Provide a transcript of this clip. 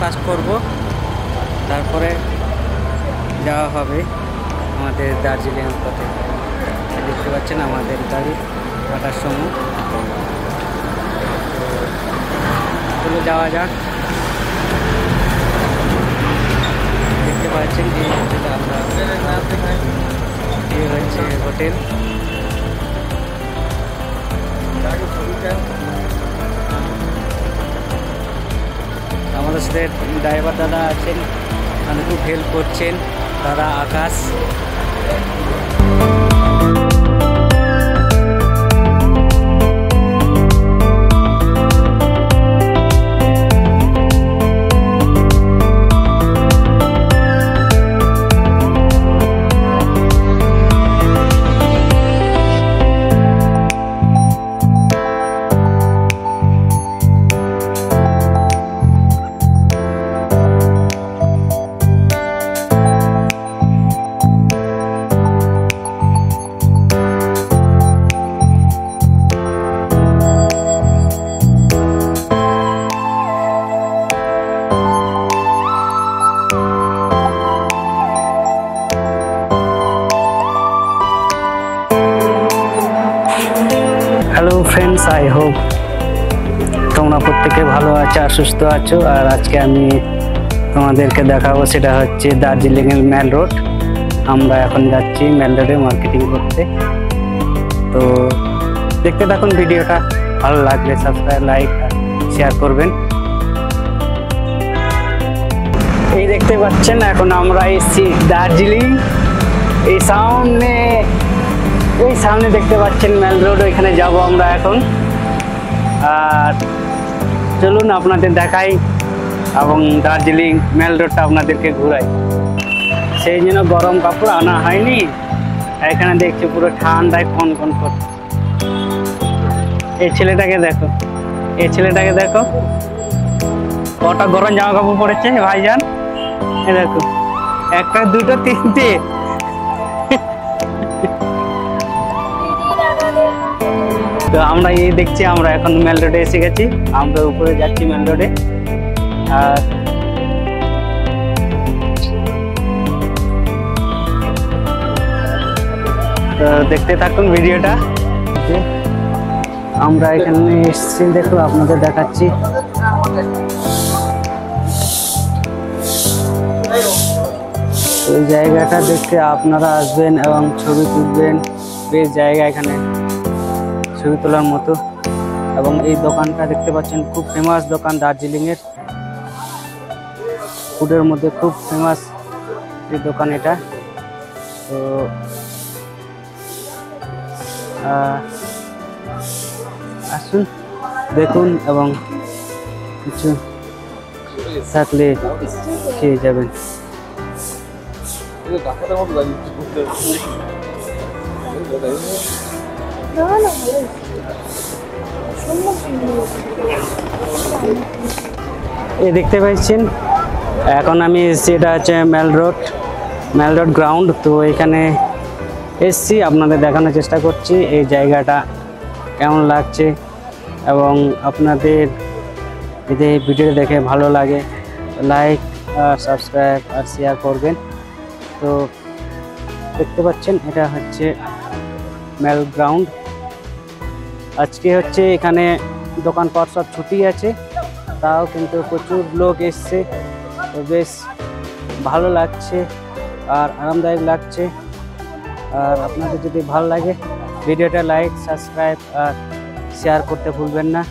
Breakfast করব, তারপরে যাওয়া হবে আমাদের দার্জিলিং পথে। দেখতে পাচ্ছেন আমাদের গাড়ি কাটার সময়। চলে যাওয়া যাক। দেখতে পাচ্ছেন এই হোটেলে আমরা, এই হচ্ছে হোটেল। আমাদের সাথে ড্রাইভার দাদা আছেন, আমাদের খুব হেল্প করছেন, দাদা আকাশ। হ্যালো ফ্রেন্ডস, আই হোপ তোমরা প্রত্যেকে ভালো আছো আর সুস্থ আছো। আর আজকে আমি তোমাদেরকে দেখাবো, সেটা হচ্ছে দার্জিলিংয়ের মেল রোড। আমরা এখন যাচ্ছি মেল রোডে মার্কেটিং করতে। তো দেখতে থাকুন ভিডিওটা, ভালো লাগলে সাবস্ক্রাইব, লাইক আর শেয়ার করবেন। এই দেখতে পাচ্ছেন এখন আমরা এসেছি দার্জিলিং। এই সামনে দেখতে পাচ্ছেন মেল রোড, ওইখানে যাব আমরা এখন। আর চলুন আপনাদের দেখাই এবং দার্জিলিং মেল রোডটা আপনাদেরকে ঘুরাই। সেই জন্য গরম কাপড় আনা হয়নি। এখানে দেখছি পুরো ঠান্ডায় কনকন করছে। এই ছেলেটাকে দেখো, কটা গরম জামা কাপড় পরেছে ভাইজান। এই দেখো, একটা দুটো তিনটে। তো আমরা এই দেখছি, আমরা এখন মেল রোডে এসে গেছি। আমরা উপরে যাচ্ছি মেল রোডে। আর তো দেখতে থাকুন ভিডিওটা। আমরা এখানে এসেছি, দেখো আপনাদের দেখাচ্ছি। এই জায়গাটা দেখতে আপনারা আসবেন এবং ছবি তুলবেন। বেশ জায়গা এখানে ছবি তোলার মতো। এবং এই দোকানটা দেখতে পাচ্ছেন, খুব ফেমাস দোকান দার্জিলিংয়ের। ফুডের মধ্যে খুব ফেমাস এই দোকান এটা। তো আসুন দেখুন, এবং কিছু থাকলে খেয়ে যাবেন। এই দেখতে পাচ্ছেন এখন আমি এসেছি, এটা হচ্ছে মেল রোড গ্রাউন্ড। তো এখানে এসছি, আপনাদের দেখানোর চেষ্টা করছি এই জায়গাটা কেমন লাগছে। এবং আপনাদের যদি ভিডিও দেখে ভালো লাগে, লাইক আর সাবস্ক্রাইব আর শেয়ার করবেন। তো দেখতে পাচ্ছেন এটা হচ্ছে মেল গ্রাউন্ড। আজকে হচ্ছে এখানে দোকানপাট সব ছুটি আছে, তাও কিন্তু প্রচুর লোক এসছে। তো বেশ ভালো লাগছে আর আরামদায়ক লাগছে। আর আপনাদের যদি ভালো লাগে ভিডিওটা লাইক, সাবস্ক্রাইব আর শেয়ার করতে ভুলবেন না।